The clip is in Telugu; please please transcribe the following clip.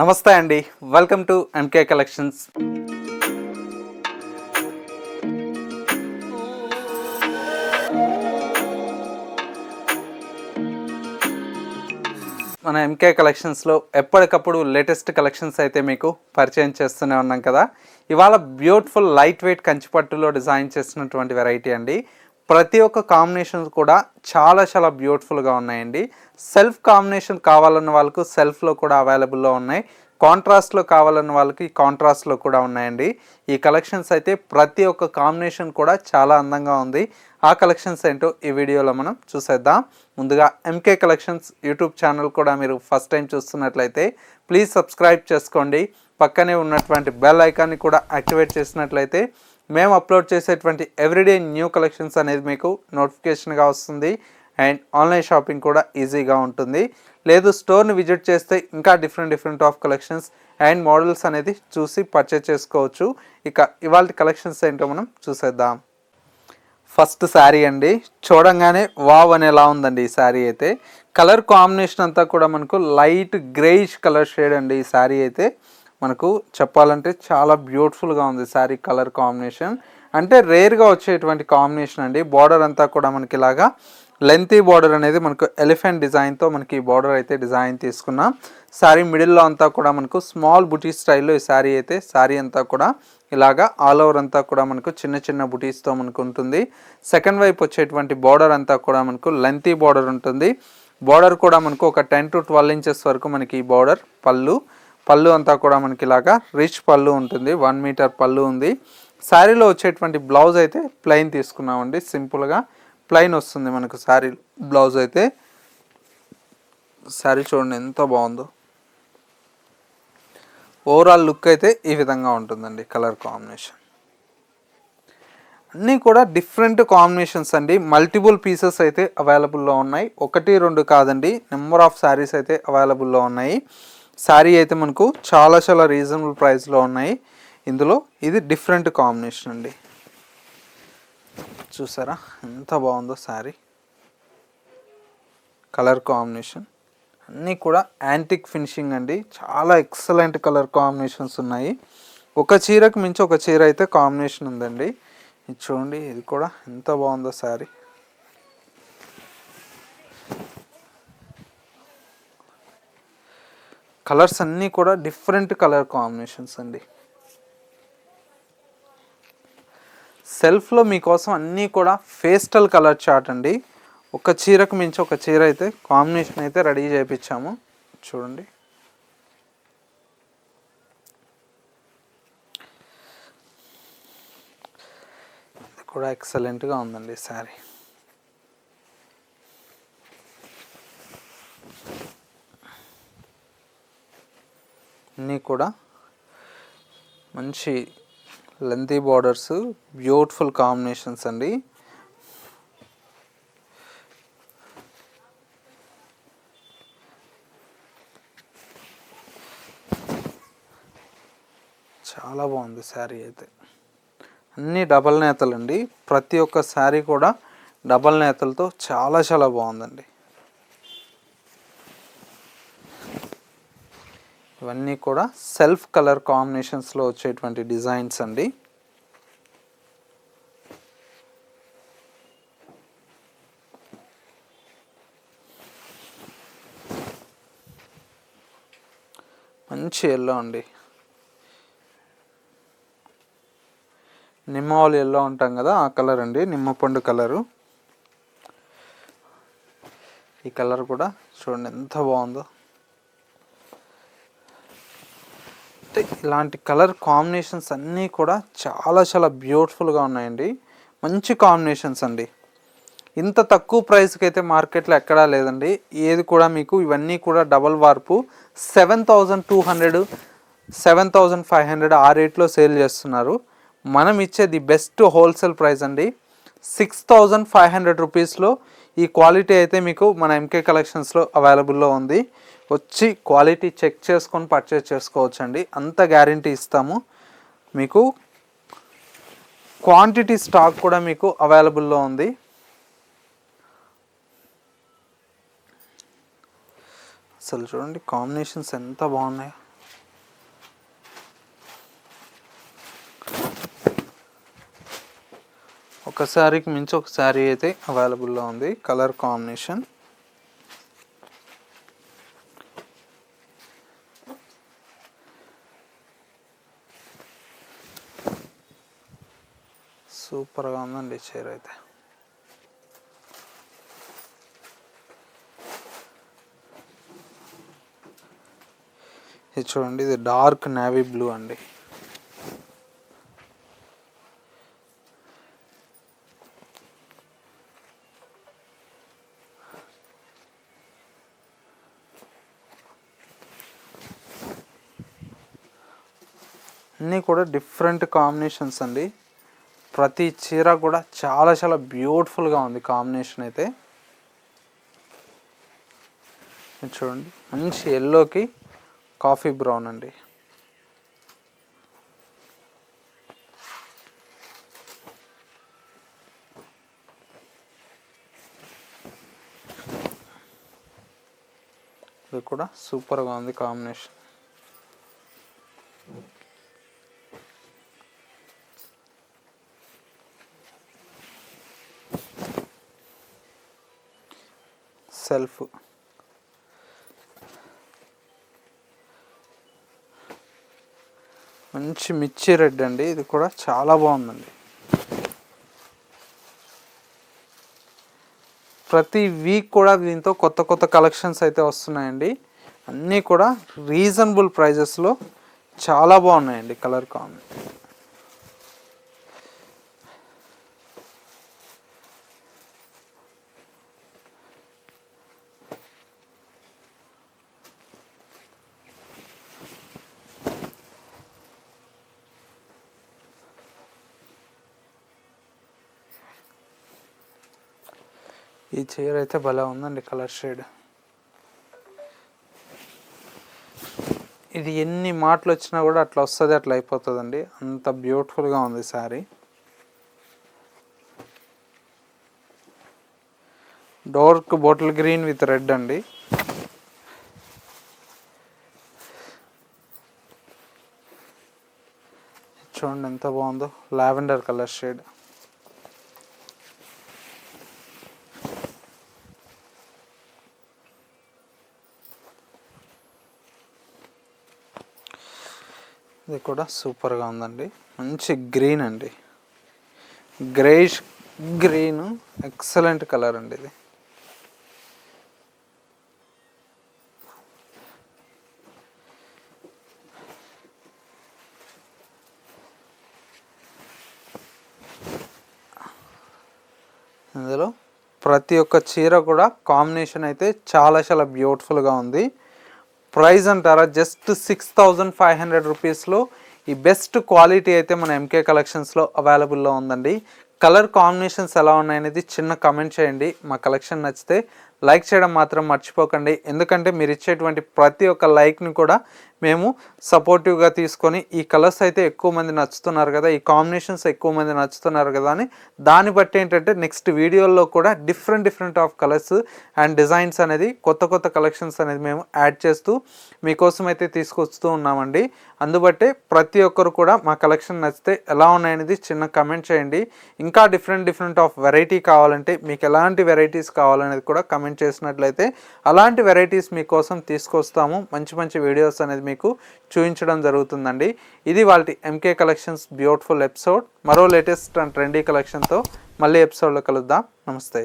నమస్తే అండి, వెల్కమ్ టు ఎంకే కలెక్షన్స్. మన ఎంకే కలెక్షన్స్లో ఎప్పటికప్పుడు లేటెస్ట్ కలెక్షన్స్ అయితే మీకు పరిచయం చేస్తూనే ఉన్నాం కదా. ఇవాళ బ్యూటిఫుల్ లైట్ వెయిట్ కంచిపట్టులో డిజైన్ చేసినటువంటి వెరైటీ అండి. ప్రతి ఒక్క కాంబినేషన్ కూడా చాలా బ్యూటిఫుల్గా ఉన్నాయండి. సెల్ఫ్ కాంబినేషన్ కావాలన్న వాళ్ళకు సెల్ఫ్లో కూడా అవైలబుల్లో ఉన్నాయి, కాంట్రాస్ట్లో కావాలన్న వాళ్ళకి కాంట్రాస్ట్లో కూడా ఉన్నాయండి. ఈ కలెక్షన్స్ అయితే ప్రతి ఒక్క కాంబినేషన్ కూడా చాలా అందంగా ఉంది. ఆ కలెక్షన్స్ ఏంటో ఈ వీడియోలో మనం చూసేద్దాం. ముందుగా ఎంకే కలెక్షన్స్ యూట్యూబ్ ఛానల్ కూడా మీరు ఫస్ట్ టైం చూస్తున్నట్లయితే ప్లీజ్ సబ్స్క్రైబ్ చేసుకోండి. పక్కనే ఉన్నటువంటి బెల్ ఐకాన్ని కూడా యాక్టివేట్ చేసినట్లయితే మేము అప్లోడ్ చేసేటువంటి ఎవ్రీడే న్యూ కలెక్షన్స్ అనేది మీకు నోటిఫికేషన్గా వస్తుంది. అండ్ ఆన్లైన్ షాపింగ్ కూడా ఈజీగా ఉంటుంది. లేదు స్టోర్ని విజిట్ చేస్తే ఇంకా different of collections and models అనేది చూసి పర్చేస్ చేసుకోవచ్చు. ఇక ఇవాళ కలెక్షన్స్ ఏంటో మనం చూసేద్దాం. ఫస్ట్ శారీ అండి, చూడంగానే వావ్ అనేలా ఉందండి. ఈ శారీ అయితే కలర్ కాంబినేషన్ అంతా కూడా మనకు లైట్ గ్రేయిష్ కలర్ షేడ్ అండి. ఈ శారీ అయితే మనకు చెప్పాలంటే చాలా బ్యూటిఫుల్గా ఉంది శారీ కలర్ కాంబినేషన్. అంటే రేర్గా వచ్చేటువంటి కాంబినేషన్ అండి. బార్డర్ అంతా కూడా మనకి ఇలాగా లెంతీ బార్డర్ అనేది మనకు ఎలిఫెంట్ డిజైన్తో మనకి ఈ బార్డర్ అయితే డిజైన్ తీసుకున్నాం. శారీ మిడిల్లో అంతా కూడా మనకు స్మాల్ బుటీ స్టైల్లో ఈ శారీ అయితే శారీ అంతా కూడా ఇలాగా ఆల్ ఓవర్ అంతా కూడా మనకు చిన్న బుటీస్తో మనకు ఉంటుంది. సెకండ్ వైపు వచ్చేటువంటి బార్డర్ అంతా కూడా మనకు లెంతీ బార్డర్ ఉంటుంది. బార్డర్ కూడా మనకు ఒక 10 to 12 ఇంచెస్ వరకు మనకి ఈ బార్డర్ పళ్ళు అంతా కూడా మనకి ఇలాగా రిచ్ పళ్ళు ఉంటుంది. 1 మీటర్ పళ్ళు ఉంది. శారీలో వచ్చేటువంటి బ్లౌజ్ అయితే ప్లెయిన్ తీసుకున్నామండి. సింపుల్గా ప్లెయిన్ వస్తుంది మనకు శారీ బ్లౌజ్ అయితే. శారీ చూడండి ఎంత బాగుందో. ఓవరాల్ లుక్ అయితే ఈ విధంగా ఉంటుందండి. కలర్ కాంబినేషన్ అన్నీ కూడా డిఫరెంట్ కాంబినేషన్స్ అండి. మల్టిపుల్ పీసెస్ అయితే అవైలబుల్లో ఉన్నాయి. 1, 2 కాదండి, నెంబర్ ఆఫ్ శారీస్ అయితే అవైలబుల్లో ఉన్నాయి. శారీ అయితే మనకు చాలా రీజనబుల్ ప్రైస్లో ఉన్నాయి. ఇందులో ఇది డిఫరెంట్ కాంబినేషన్ అండి. చూసారా ఎంత బాగుందో శారీ కలర్ కాంబినేషన్. అన్నీ కూడా యాంటిక్ ఫినిషింగ్ అండి. చాలా ఎక్సలెంట్ కలర్ కాంబినేషన్స్ ఉన్నాయి. ఒక చీరకు మించి ఒక చీర అయితే కాంబినేషన్ ఉందండి. ఇది చూడండి, ఇది కూడా ఎంత బాగుందో శారీ. కలర్స్ అన్నీ కూడా డిఫరెంట్ కలర్ కాంబినేషన్స్ అండి. సెల్ఫ్లో మీకోసం అన్నీ కూడా పేస్టల్ కలర్ చార్ట్ అండి. ఒక చీరకు మించి ఒక చీర అయితే కాంబినేషన్ అయితే రెడీ చేయించాము. చూడండి ఇది కూడా ఎక్సలెంట్గా ఉందండి శారీ. అన్నీ కూడా మంచి లెంతీ బార్డర్స్, బ్యూటిఫుల్ కాంబినేషన్స్ అండి. చాలా బాగుంది శారీ అయితే. అన్నీ డబల్ నేతలు అండి. ప్రతి ఒక్క శారీ కూడా డబల్ నేతలతో చాలా బాగుందండి. ఇవన్నీ కూడా సెల్ఫ్ కలర్ కాంబినేషన్స్లో వచ్చేటువంటి డిజైన్స్ అండి. మంచి ఎల్లో అండి. నిమ్మవాళ్ళు ఎల్లో ఉంటాం కదా, ఆ కలర్ అండి, నిమ్మపండు కలరు. ఈ కలర్ కూడా చూడండి ఎంత బాగుందో. అంటే ఇలాంటి కలర్ కాంబినేషన్స్ అన్నీ కూడా చాలా బ్యూటిఫుల్గా ఉన్నాయండి. మంచి కాంబినేషన్స్ అండి. ఇంత తక్కువ ప్రైస్కి అయితే మార్కెట్లో ఎక్కడా లేదండి. ఏది కూడా మీకు ఇవన్నీ కూడా డబల్ వార్పు 7,200 7,500 ఆ రేట్లో సేల్ చేస్తున్నారు. మనం ఇచ్చే ది బెస్ట్ హోల్సేల్ ప్రైస్ అండి. 6,500 రూపీస్లో ఈ క్వాలిటీ అయితే మీకు మన ఎంకే కలెక్షన్స్లో అవైలబుల్లో ఉంది. వచ్చి క్వాలిటీ చెక్ చేసుకొని పర్చేస్ చేసుకోవచ్చు అండి. అంత గ్యారంటీ ఇస్తాము. మీకు క్వాంటిటీ స్టాక్ కూడా మీకు అవైలబుల్లో ఉంది. అసలు చూడండి కాంబినేషన్స్ ఎంత బాగున్నాయి. ఒక శారీకి మించి ఒక శారీ అయితే అవైలబుల్లో ఉంది. కలర్ కాంబినేషన్ సూపర్గా ఉందండి చీర అయితే. ఇది చూడండి, ఇది డార్క్ నేవీ బ్లూ అండి. అన్నీ కూడా డిఫరెంట్ కాంబినేషన్స్ అండి. ప్రతి చీర కూడా చాలా చాలా బ్యూటిఫుల్గా ఉంది కాంబినేషన్ అయితే. చూడండి, మంచి ఎల్లోకి కాఫీ బ్రౌన్ అండి. ఇది కూడా సూపర్గా ఉంది కాంబినేషన్. సెల్ఫ్ మంచి మిర్చి రెడ్ అండి. ఇది కూడా చాలా బాగుందండి. ప్రతి వీక్ కూడా దీంతో కొత్త కొత్త కలెక్షన్స్ అయితే వస్తున్నాయండి. అన్నీ కూడా రీజనబుల్ ప్రైజెస్లో చాలా బాగున్నాయండి. కలర్ కాంబినేషన్ ఈ చీర అయితే భలే ఉందండి. కలర్ షేడ్ ఇది ఎన్ని మాటలు వచ్చినా కూడా అట్లా వస్తుంది, అట్లా అయిపోతుందండి. అంత బ్యూటిఫుల్గా ఉంది sari. Dark bottle green with red అండి. చూడండి ఎంత బాగుందో, లావెండర్ కలర్ షేడ్. ఇది కూడా సూపర్గా ఉందండి. మంచి గ్రీన్ అండి, గ్రేష్ గ్రీన్, ఎక్సలెంట్ కలర్ అండి ఇది. ఇందులో ప్రతి ఒక్క చీర కూడా కాంబినేషన్ అయితే చాలా చాలా బ్యూటిఫుల్గా ఉంది. ప్రైస్ అంటారా, జస్ట్ 6500 రూపీస్లో ఈ బెస్ట్ క్వాలిటీ అయితే మన ఎంకే కలెక్షన్స్లో అవైలబుల్లో ఉందండి. కలర్ కాంబినేషన్స్ ఎలా ఉన్నాయనేది చిన్న కమెంట్ చేయండి. మా కలెక్షన్ నచ్చితే లైక్ చేయడం మాత్రం మర్చిపోకండి. ఎందుకంటే మీరు ఇచ్చేటువంటి ప్రతి ఒక్క లైక్ని కూడా మేము సపోర్టివ్గా తీసుకొని ఈ కలర్స్ అయితే ఎక్కువ మంది నచ్చుతున్నారు కదా, ఈ కాంబినేషన్స్ ఎక్కువ మంది నచ్చుతున్నారు కదా అని దాన్ని బట్టి ఏంటంటే నెక్స్ట్ వీడియోల్లో కూడా different of colours and designs అనేది కొత్త కొత్త కలెక్షన్స్ అనేది మేము యాడ్ చేస్తూ మీకోసం అయితే తీసుకొస్తూ ఉన్నామండి. అందుబట్టే ప్రతి ఒక్కరు కూడా మా కలెక్షన్ నచ్చితే ఎలా ఉన్నాయనేది చిన్న కమెంట్ చేయండి. ఇంకా డిఫరెంట్ ఆఫ్ వెరైటీ కావాలంటే మీకు ఎలాంటి వెరైటీస్ కావాలనేది కూడా కమెంట్ చేసినట్లయితే అలాంటి వెరైటీస్ మీకోసం తీసుకొస్తాము. మంచి మంచి వీడియోస్ అనేది మీకు చూపించడం జరుగుతుందండి. ఇది వాళ్ళ ఎంకే కలెక్షన్స్ బ్యూటిఫుల్ ఎపిసోడ్. మరో లేటెస్ట్ అండ్ ట్రెండీ కలెక్షన్తో మళ్ళీ ఎపిసోడ్లో కలుద్దాం. నమస్తే.